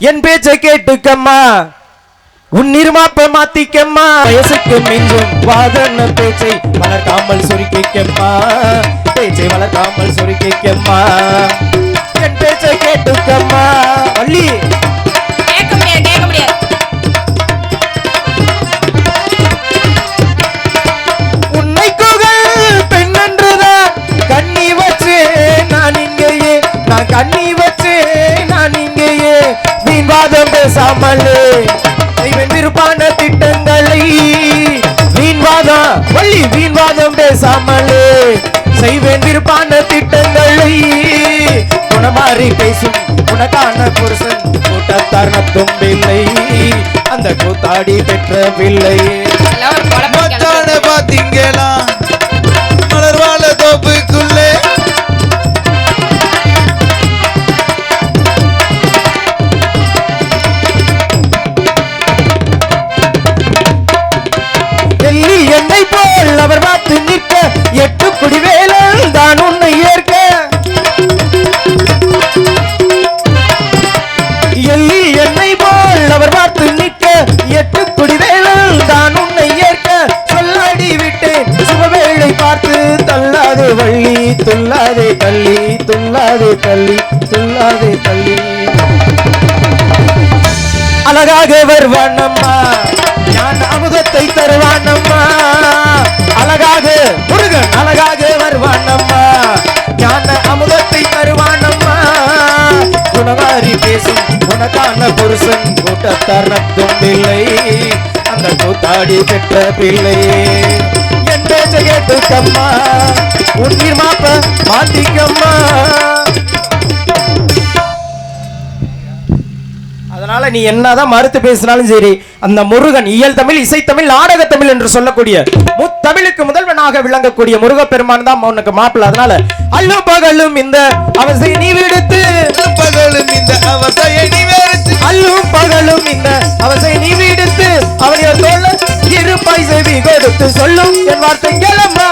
என் பேச்சை கேட்டுக்கம்மா, உன் நிர்மாப்பை மாத்திக்கம்மா. வயசுக்கு மிஞ்சும் வாதன பேச்சை வளர்க்காமல் சுருக்கிக்கம்மா, பேச்சை வளர்க்காமல் சுருக்கிக்கம்மா. என் பேச்சை கேட்டுக்கம்மா. வள்ளி கேட்க முடியாது, கேட்க முடியாது. உன்னை குகழ் பெண்ணென்றுதான் கண்ணி வச்சு நான் இங்கேயே, நான் கண்ணி வச்சு நான் இங்கேயே. வீண்வாதம் பேசாமலே இவன் விருப்பான திட்டங்களை, வீண்வாதம் வள்ளி வீண்வாதம் பேசாமலே செய்வேன் விருப்பான திட்டங்களை. குணமாறி பேசும் உனக்கான புருஷன் கூட்டத்தார் நத்தும் பிள்ளை, அந்த கூத்தாடி பெற்ற பிள்ளை. பாத்தீங்களா மலர்வாழ தோப்புக்குள்ளே என்னை போல் அவர் பார்த்து நிற்க, 8 குடி வேலன் தான் உன்னை ஏற்க. எல்லி என்னை போல் அவர் பார்த்து நிற்க, 8 குடி வேலன் தான் உன்னை ஏற்க. சொல்லாடி விட்டேன் சுபவேளை பார்த்து, தள்ளாதே வள்ளி துள்ளாதே கள்ளி, துள்ளாதே கள்ளி துள்ளாதே கள்ளி. அழகாக வருவானம்மா, ஞான அமுதத்தை தருவானம்மா. அழகாக முருகன் அழகாக வருவானம்மா, ஞான அமுதத்தை தருவானம்மா. குணவாரி பேசும் உனக்கான புருஷன் கூட்டத்தார் நத்தும் பிள்ளை, அந்த கூத்தாடி பெற்ற பிள்ளை. என் பேச்ச கேட்டுக்கம்மா, உன் மாப்ப மாத்திக்கம்மா. அதனால நீ என்னதான் மறுத்து பேசினாலும் சரி, அந்த முருகன் இயல் தமிழ், இசைத்தமிழ், நாடக தமிழ் என்று சொல்லக்கூடிய முத்தமிழுக்கு முதல்வனாக விளங்கக்கூடிய முருகப்பெருமான் தான் உனக்கு மாப்பிள்ள. அதனால அல்லும் பகலும் இந்த அவசை நீ விடுத்து, பகலும் இந்த அவசையை நீ வெறுத்து, அல்லும் பகலும் இந்த அவசை நீ விடுத்து, அவனைய தோழ இருப்பாய் செவி கொடுத்து சொல்லும் என் வார்த்தை கேளம்மா.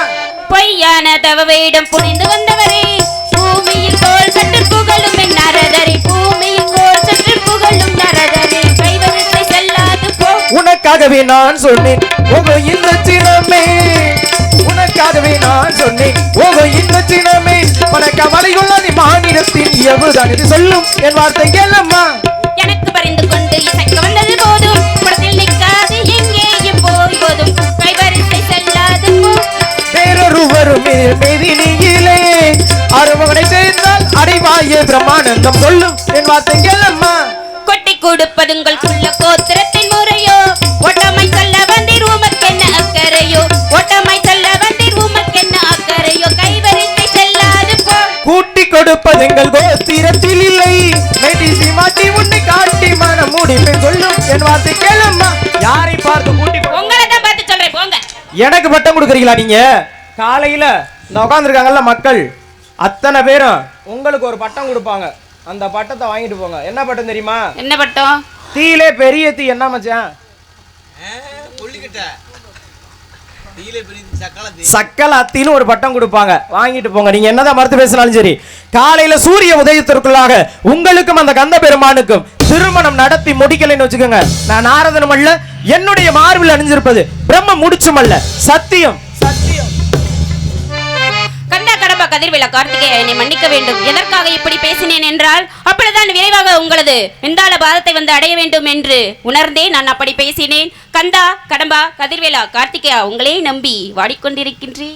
பொய்யான தவ வேடம் புரிந்து வந்தவரே, பூமியில் கோல் சற்று புகழும் என் நரதரே, பூமியில் கோல் சற்று புகழும் நரதரே, கைவரிசை செல்லாது போ. உனக்காகவே நான் சொன்னேன் ஓகோ இந்த சினமே, உனக்காகவே நான் சொன்னேன் ஓகோ இந்த சினமே. உனக்கு மலையுள்ளது மாநிலத்தின் இயல்புதான் இது சொல்லும் என் வார்த்தை கேளம்மா. எனக்கு பறிந்து கொண்டு இசைக்க வந்தது போதும், படத்தில் நிற்காது எங்கேயும் போய் போதும், கைவரிசை செல்லாது போ. வேறொருவரும் மேதினியிலே அருமகனை சேர்ந்தால் அடைவாய பிரம்மானந்தம் சொல்லும் என் வார்த்தை கேளம்மா. கொட்டி கொடுப்பதுங்கள் குள்ள கோத்திரத்தின் முறையோ, ஒட்டமை சொல்ல வந்தீர் உமக்கென்ன அக்கறையோ, ஒட்டமை சொல்ல வந்தீர் உமக்கென்ன அக்கறையோ, கைவரிசை செல்லாது போ. கூட்டி கொடுப்பது எங்கள் கோத்திரத்தில் இல்லை, மெடிசி மாட்டி உன்னை காட்டி மனம் முடிப்பேன் சொல்லும் என் வார்த்தை கேளம்மா. யாரை பார்த்து கூட்டி உங்களை தான் பார்த்து சொல்றேன் போங்க. எனக்கு பட்டம் கொடுக்குறீங்களா நீங்க? காலையில இந்த உட்காந்துருக்காங்கல்ல மக்கள் அத்தனை பேரும் உங்களுக்கு ஒரு பட்டம் கொடுப்பாங்க, அந்த பட்டத்தை வாங்கிட்டு போங்க. என்ன பட்டம் தெரியுமா? என்ன பட்டம்? தீலே பெரிய தீ. என்ன மச்சான்? சக்கல அத்தின்னு ஒரு பட்டம் கொடுப்பாங்க, வாங்கிட்டு போங்க. நீங்க என்னதான் மறுத்து பேசினாலும் சரி, காலையில சூரிய உதயத்திற்குள்ளாக உங்களுக்கும் அந்த கந்த பெருமானுக்கும் திருமணம் நடத்தி முடிக்கலைன்னு வச்சுக்கோங்க, நான் நாரதனும் அல்ல, என்னுடைய மார்பில் அணிஞ்சிருப்பது பிரம்ம முடிச்சும் அல்ல, சத்தியம் சத்தியம். கண்டா கடம்பா கதிர்வேலா கார்த்திகேயா, என்னை மன்னிக்க வேண்டும். எதற்காக இப்படி பேசினேன் என்றால், அப்பொழுதுதான் விரைவாக உங்களது வெந்தாள பாதத்தை வந்து அடைய வேண்டும் என்று உணர்ந்தே நான் அப்படி பேசினேன். கந்தா கடம்பா கதிர்வேலா கார்த்திகேயா, உங்களே நம்பி வாடிக்கொண்டிருக்கின்றேன்.